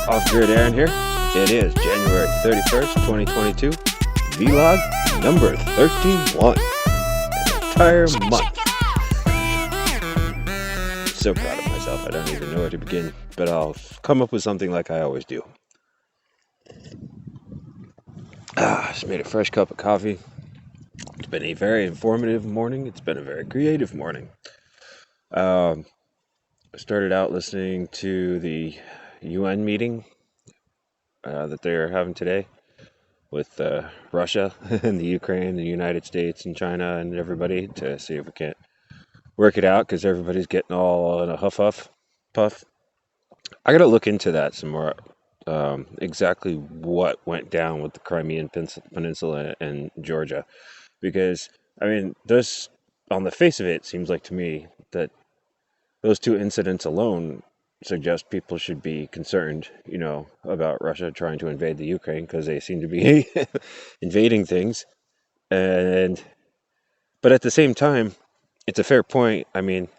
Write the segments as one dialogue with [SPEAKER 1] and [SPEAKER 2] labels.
[SPEAKER 1] Off-grid Aaron here. It is January 31st, 2022. Vlog number 31. An entire month. So proud of myself. I don't even know where to begin, but I'll come up with something like I always do. Just made a fresh cup of coffee. It's been a very informative morning. It's been a very creative morning. I started out listening to the UN meeting that they're having today with Russia and the Ukraine, the United States and China and everybody to see if we can't work it out because everybody's getting all in a puff. I got to look into that some more, exactly what went down with the Crimean Peninsula and Georgia, because, I mean, this, on the face of it, seems like to me that those two incidents alone suggest people should be concerned, about Russia trying to invade the Ukraine because they seem to be invading things. But at the same time, it's a fair point. I mean,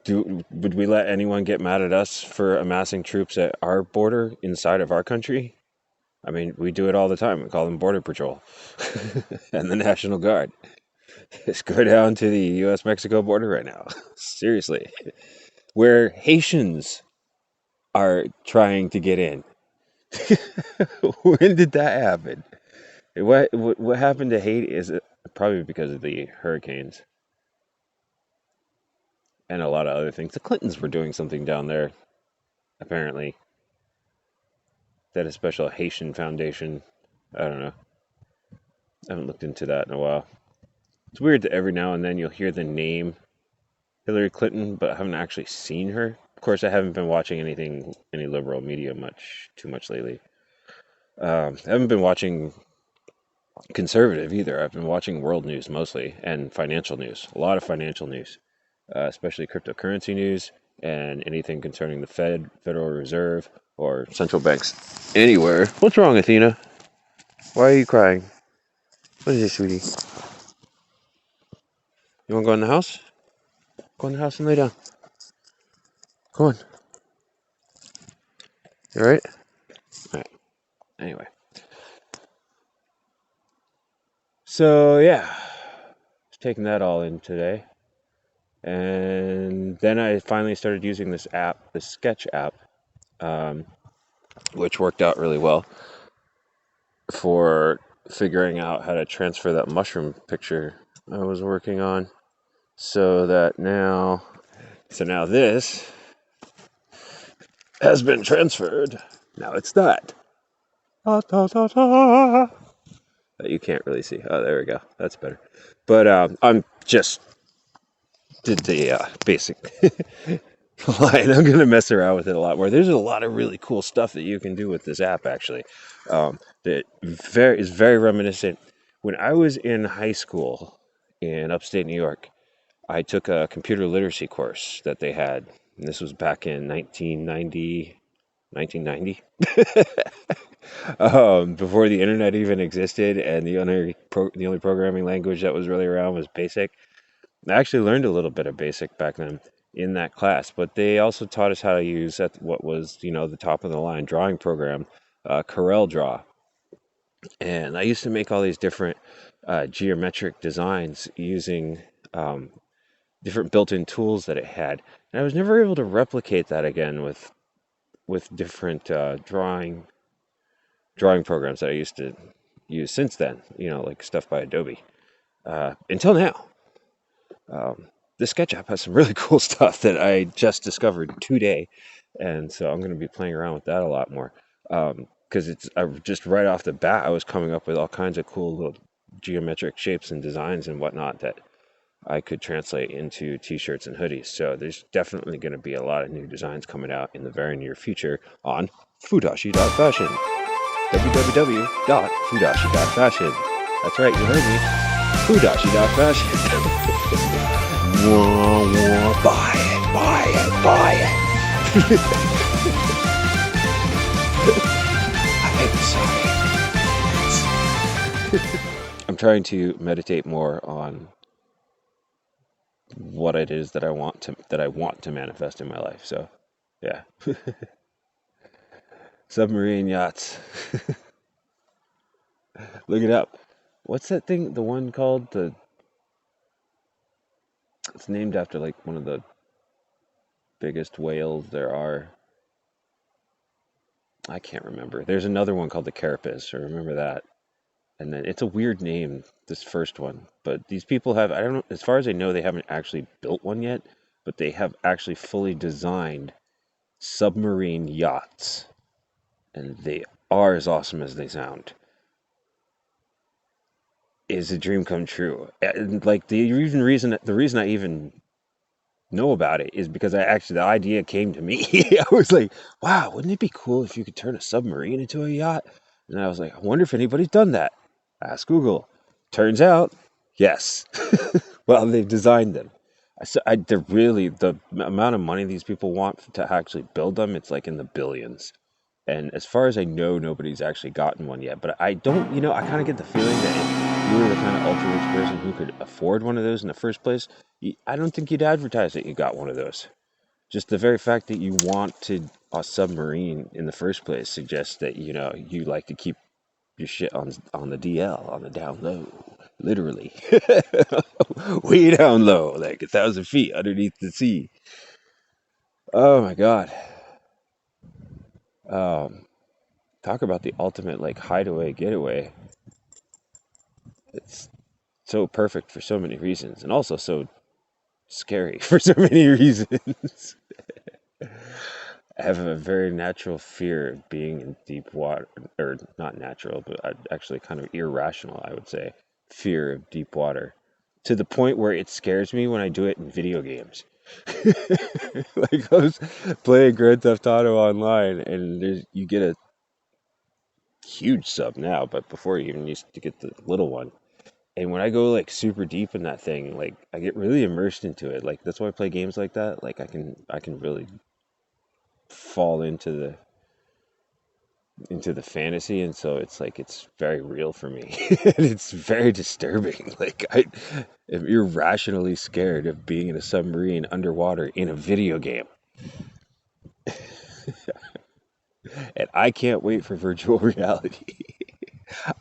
[SPEAKER 1] would we let anyone get mad at us for amassing troops at our border inside of our country? I mean, we do it all the time. We call them Border Patrol and the National Guard. Just go down to the U.S.-Mexico border right now. Seriously. Where Haitians are trying to get in. When did that happen? What happened to Haiti is probably because of the hurricanes and a lot of other things. The Clintons were doing something down there, apparently. They had a special Haitian foundation. I don't know. I haven't looked into that in a while. It's weird that every now and then you'll hear the name Hillary Clinton, but I haven't actually seen her. Of course, I haven't been watching any liberal media too much lately. I haven't been watching conservative either. I've been watching world news mostly and financial news. A lot of financial news, especially cryptocurrency news and anything concerning the Federal Reserve, or central banks anywhere. What's wrong, Athena? Why are you crying? What is this, sweetie? You want to go in the house? Go in the house and lay down. Come on. You alright? Alright. Anyway. So, yeah. Just taking that all in today. And then I finally started using this app, the Sketch app, which worked out really well for figuring out how to transfer that mushroom picture I was working on. So now this has been transferred. Now it's that. That you can't really see. Oh, there we go. That's better. But I'm just did the basic line. I'm going to mess around with it a lot more. There's a lot of really cool stuff that you can do with this app, actually. That is very reminiscent. When I was in high school in upstate New York, I took a computer literacy course that they had. And this was back in 1990. Before the internet even existed, and the only programming language that was really around was BASIC. I actually learned a little bit of BASIC back then in that class, but they also taught us how to use what was, the top of the line drawing program, Corel Draw. And I used to make all these different geometric designs using different built-in tools that it had. And I was never able to replicate that again with different drawing programs that I used to use since then, like stuff by Adobe. Until now. The Sketch app has some really cool stuff that I just discovered today, and so I'm going to be playing around with that a lot more, because just right off the bat I was coming up with all kinds of cool little geometric shapes and designs and whatnot that I could translate into t-shirts and hoodies. So there's definitely going to be a lot of new designs coming out in the very near future on Fudashi.fashion. www.fudashi.fashion. That's right, you heard me. Fudashi.fashion. Buy it. I'm sorry. I'm trying to meditate more on what it is that I want to manifest in my life. So Yeah. Submarine yachts. Look it up. What's that thing? The one called the. It's named after like one of the biggest whales there are. I can't remember. There's another one called the carapace. I remember that. And then it's a weird name, this first one. But these people have, I don't know, as far as I know, they haven't actually built one yet, but they have actually fully designed submarine yachts. And they are as awesome as they sound. Is a dream come true. And like the reason I even know about it is because the idea came to me. I was like, wow, wouldn't it be cool if you could turn a submarine into a yacht? And I was like, I wonder if anybody's done that. Ask Google. Turns out, yes. Well, they've designed them. They're really the amount of money these people want to actually build them. It's like in the billions. And as far as I know, nobody's actually gotten one yet. But I don't, I kind of get the feeling that if you were the kind of ultra rich person who could afford one of those in the first place, I don't think you'd advertise that you got one of those. Just the very fact that you wanted a submarine in the first place suggests that, you like to keep your shit on the DL, on the down low, literally. Way down low, like 1,000 feet underneath the sea. Oh my God. Um, Talk about the ultimate like hideaway getaway. It's so perfect for so many reasons, and also so scary for so many reasons. I have a very natural fear of being in deep water, or not natural, but actually kind of irrational, I would say, fear of deep water, to the point where it scares me when I do it in video games. Like I was playing Grand Theft Auto online, and you get a huge sub now, but before you even used to get the little one. And when I go like super deep in that thing, like I get really immersed into it. Like that's why I play games like that. Like I can really fall into the fantasy, and so it's like it's very real for me. And it's very disturbing. Like I am irrationally scared of being in a submarine underwater in a video game. And I can't wait for virtual reality.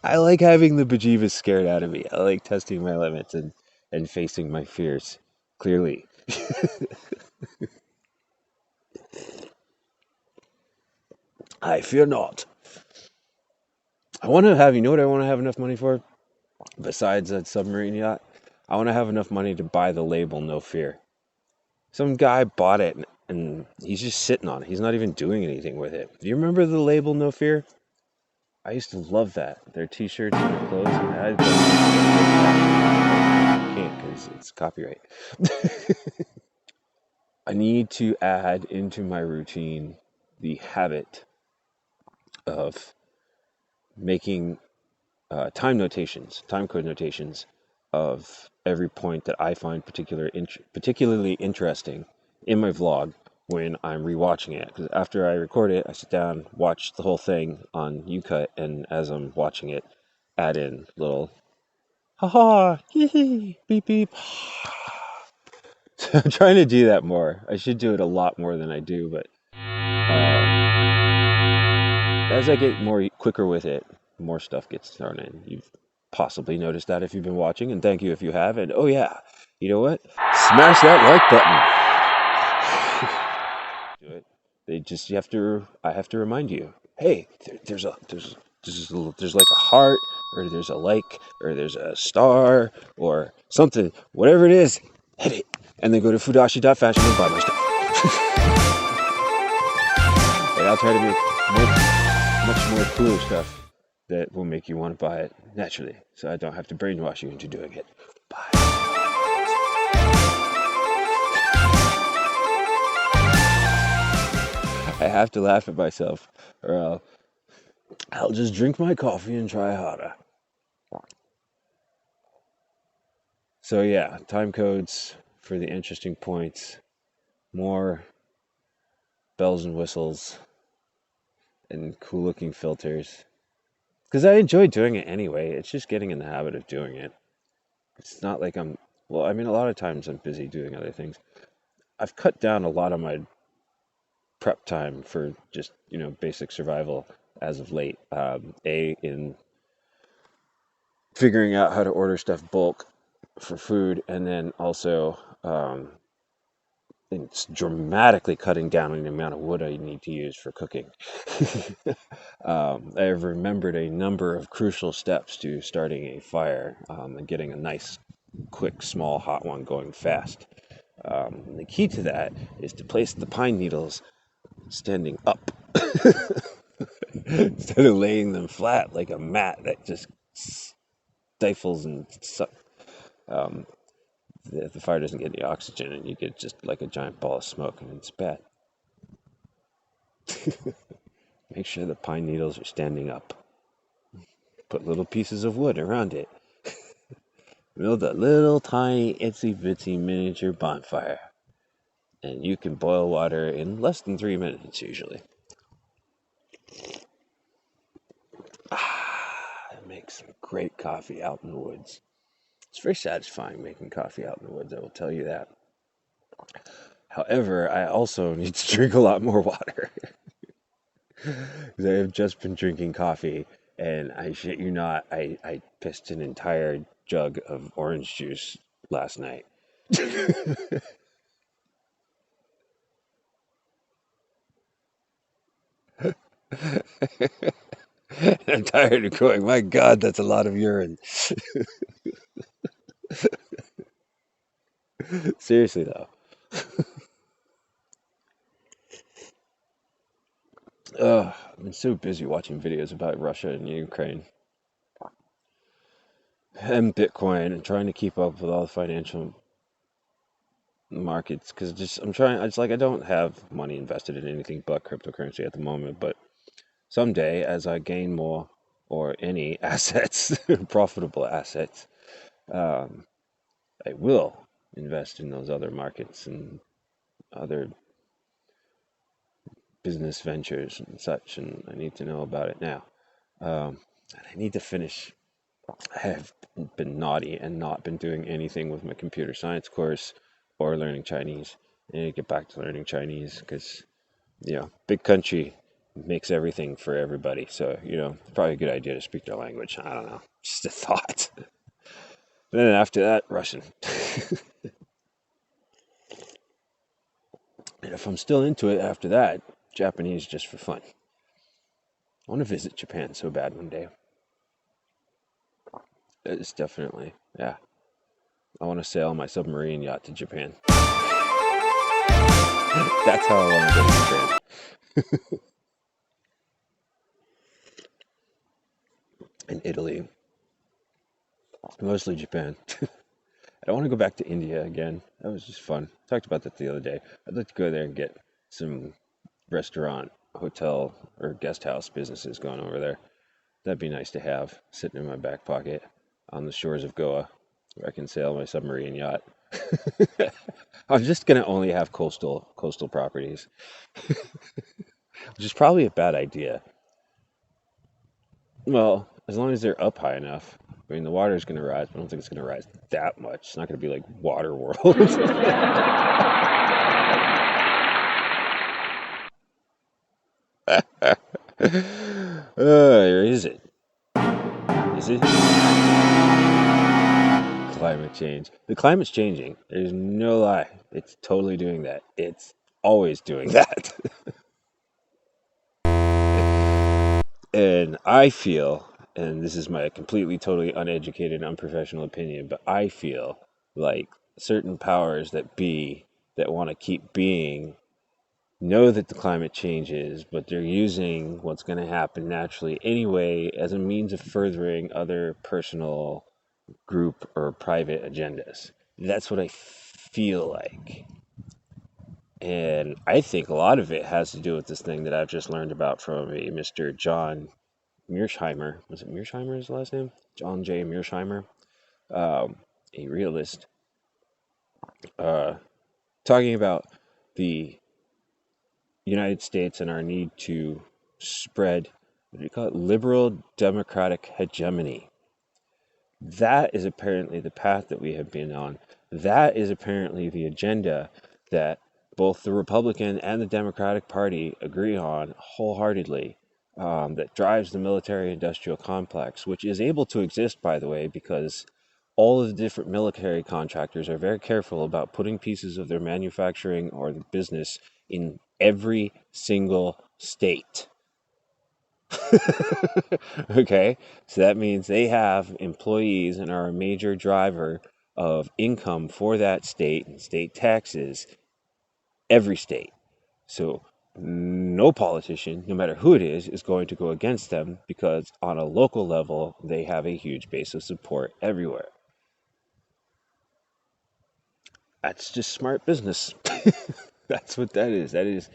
[SPEAKER 1] I like having the bejeebus scared out of me. I like testing my limits and facing my fears clearly. I fear not. You know what I want to have enough money for? Besides that submarine yacht? I want to have enough money to buy the label No Fear. Some guy bought it and he's just sitting on it. He's not even doing anything with it. Do you remember the label No Fear? I used to love that. Their t-shirts and their clothes. I can't because it's copyright. I need to add into my routine the habit of making time code notations of every point that I find particularly interesting in my vlog when I'm rewatching it. Because after I record it, I sit down, watch the whole thing on UCut, and as I'm watching it, add in little haha, hee hee, beep beep. I'm trying to do that more. I should do it a lot more than I do, but as I get more quicker with it, more stuff gets thrown in. You've possibly noticed that if you've been watching, and thank you if you have. And oh yeah, you know what? Smash that like button. Do it. You have to. I have to remind you. Hey, there's like a heart, or there's a like, or there's a star, or something. Whatever it is, hit it, and then go to fudashi.fashion and buy my stuff. And I'll try to make much more cooler stuff that will make you want to buy it naturally, so I don't have to brainwash you into doing it. Bye. I have to laugh at myself, or I'll just drink my coffee and try harder. So yeah, time codes for the interesting points, more bells and whistles, and cool looking filters. Because I enjoy doing it anyway. It's just getting in the habit of doing it. It's not like a lot of times I'm busy doing other things. I've cut down a lot of my prep time for just basic survival as of late. In figuring out how to order stuff bulk for food, and then also it's dramatically cutting down on the amount of wood I need to use for cooking. I've remembered a number of crucial steps to starting a fire and getting a nice, quick, small, hot one going fast. And the key to that is to place the pine needles standing up instead of laying them flat like a mat that just stifles and um, the fire doesn't get the oxygen, and you get just like a giant ball of smoke, and it's bad. Make sure the pine needles are standing up. Put little pieces of wood around it. Build a little tiny itsy bitsy miniature bonfire. And you can boil water in less than 3 minutes usually. It makes some great coffee out in the woods. It's very satisfying making coffee out in the woods, I will tell you that. However, I also need to drink a lot more water. Because I have just been drinking coffee, and I shit you not, I pissed an entire jug of orange juice last night. I'm tired of going, my God, that's a lot of urine. Seriously, though. I've been so busy watching videos about Russia and Ukraine and Bitcoin and trying to keep up with all the financial markets because I don't have money invested in anything but cryptocurrency at the moment, but someday as I gain more or any assets, profitable assets, um, I will invest in those other markets and other business ventures and such, and I need to know about it now. And I need to finish. I have been naughty and not been doing anything with my computer science course or learning Chinese. I need to get back to learning Chinese because, big country makes everything for everybody. So, it's probably a good idea to speak their language. I don't know. Just a thought. Then after that, Russian. And if I'm still into it after that, Japanese just for fun. I want to visit Japan so bad one day. It's definitely, yeah. I want to sail my submarine yacht to Japan. That's how I want to go to Japan. And Italy. Mostly Japan. I don't want to go back to India again. That was just fun. Talked about that the other day. I'd like to go there and get some restaurant, hotel, or guest house businesses going over there. That'd be nice to have sitting in my back pocket on the shores of Goa, where I can sail my submarine yacht. I'm just gonna only have coastal properties, which is probably a bad idea. Well, as long as they're up high enough. I mean, the water's gonna rise, but I don't think it's gonna rise that much. It's not gonna be like Water World. Or is it? Is it? Climate change. The climate's changing. There's no lie. It's totally doing that. It's always doing that. And I feel, and this is my completely, totally uneducated, unprofessional opinion, but I feel like certain powers that be that want to keep being know that the climate changes, but they're using what's going to happen naturally anyway as a means of furthering other personal, group, or private agendas. That's what I feel like. And I think a lot of it has to do with this thing that I've just learned about from a Mr. John Mearsheimer. Was it Mearsheimer his last name? John J. Mearsheimer, a realist, uh, talking about the United States and our need to spread, what do you call it, liberal democratic hegemony. That is apparently the path that we have been on. That is apparently the agenda that both the Republican and the Democratic Party agree on wholeheartedly, that drives the military industrial complex, which is able to exist, by the way, because all of the different military contractors are very careful about putting pieces of their manufacturing or the business in every single state. Okay, so that means they have employees and are a major driver of income for that state and state taxes, every state. So no politician, no matter who it is going to go against them because on a local level, they have a huge base of support everywhere. That's just smart business. That's what that is. That is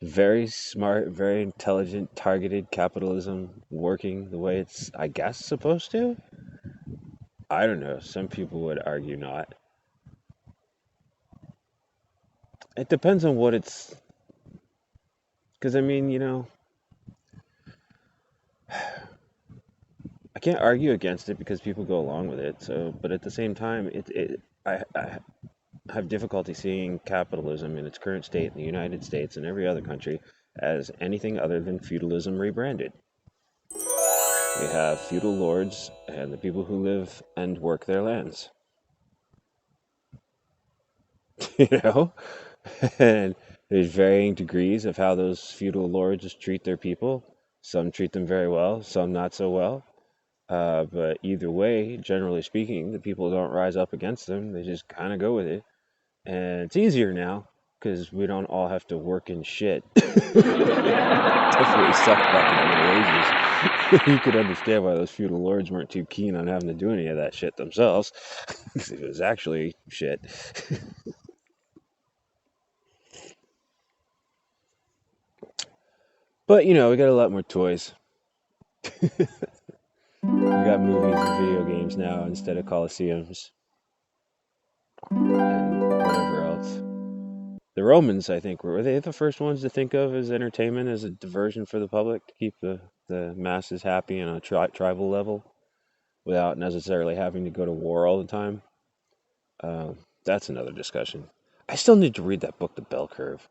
[SPEAKER 1] very smart, very intelligent, targeted capitalism working the way it's, I guess, supposed to. I don't know. Some people would argue not. It depends on what it's. Because, I mean, I can't argue against it because people go along with it. So, but at the same time, I have difficulty seeing capitalism in its current state in the United States and every other country as anything other than feudalism rebranded. We have feudal lords and the people who live and work their lands. you know? And there's varying degrees of how those feudal lords treat their people. Some treat them very well, some not so well. But either way, generally speaking, the people don't rise up against them. They just kind of go with it. And it's easier now because we don't all have to work in shit. Definitely sucked back in the Middle Ages. You could understand why those feudal lords weren't too keen on having to do any of that shit themselves. It was actually shit. But, we got a lot more toys. We got movies and video games now instead of coliseums and whatever else. The Romans, I think, were they the first ones to think of as entertainment, as a diversion for the public to keep the masses happy on a tribal level without necessarily having to go to war all the time. That's another discussion. I still need to read that book, The Bell Curve.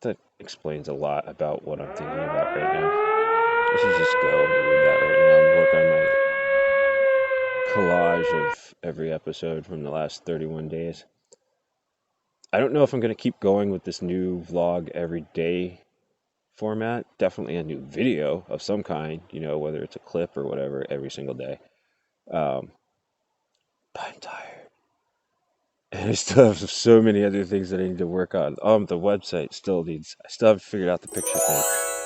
[SPEAKER 1] That explains a lot about what I'm thinking about right now. I should just go and read that right now and work on my collage of every episode from the last 31 days. I don't know if I'm going to keep going with this new vlog every day format. Definitely a new video of some kind, whether it's a clip or whatever, every single day. But I'm tired. And I still have so many other things that I need to work on. The website I still haven't figured out the picture thing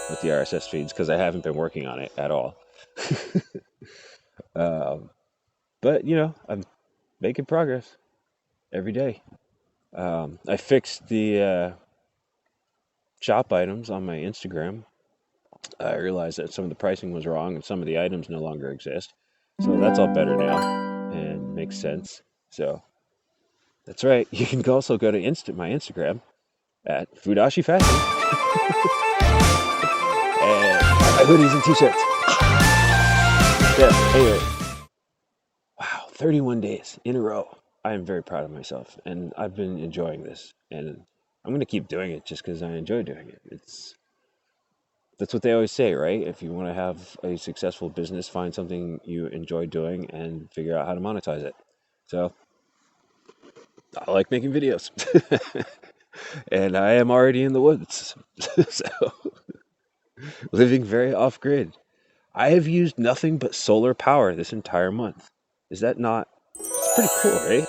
[SPEAKER 1] with the RSS feeds because I haven't been working on it at all. But, I'm making progress every day. I fixed the shop items on my Instagram. I realized that some of the pricing was wrong and some of the items no longer exist. So that's all better now and makes sense. So that's right. You can also go to my Instagram at Fudashi Fashion and buy my hoodies and t-shirts. Yeah, anyway. Wow, 31 days in a row. I am very proud of myself and I've been enjoying this and I'm going to keep doing it just because I enjoy doing it. That's what they always say, right? If you want to have a successful business, find something you enjoy doing and figure out how to monetize it. So I like making videos. And I am already in the woods. So living very off grid. I have used nothing but solar power this entire month. Is that not? It's pretty cool, right?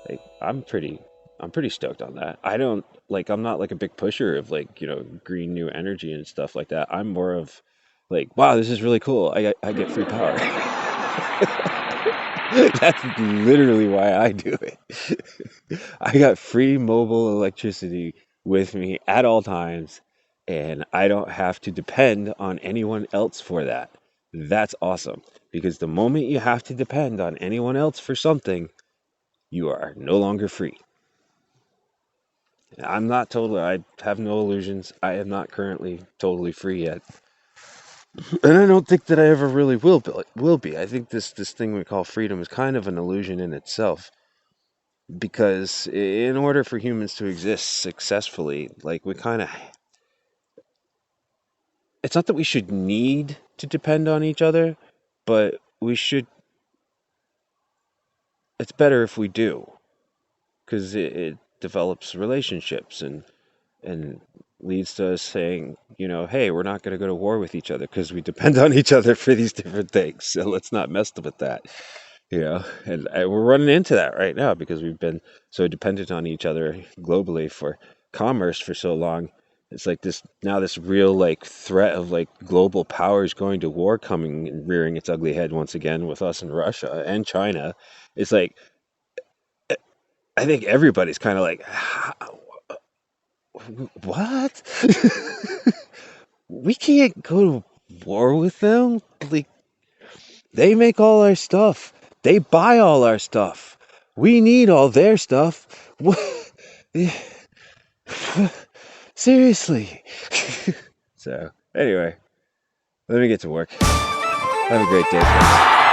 [SPEAKER 1] Like I'm pretty stoked on that. I'm not like a big pusher of green new energy and stuff like that. I'm more of like, wow, this is really cool. I get free power. That's literally why I do it. I got free mobile electricity with me at all times, and I don't have to depend on anyone else for that. That's awesome because the moment you have to depend on anyone else for something, you are no longer free. I have no illusions. I am not currently totally free yet. And I don't think that I ever really will be. I think this thing we call freedom is kind of an illusion in itself. because in order for humans to exist successfully, like we kind of, it's not that we should need to depend on each other, but we should, it's better if we do, because it develops relationships and leads to us saying, hey, we're not going to go to war with each other because we depend on each other for these different things. So let's not mess with that, And we're running into that right now because we've been so dependent on each other globally for commerce for so long. It's like this real like threat of like global powers going to war coming and rearing its ugly head once again with us and Russia and China. It's like I think everybody's kind of like, what? We can't go to war with them. Like they make all our stuff. They buy all our stuff. We need all their stuff. What? Seriously. So, anyway, let me get to work. Have a great day, folks.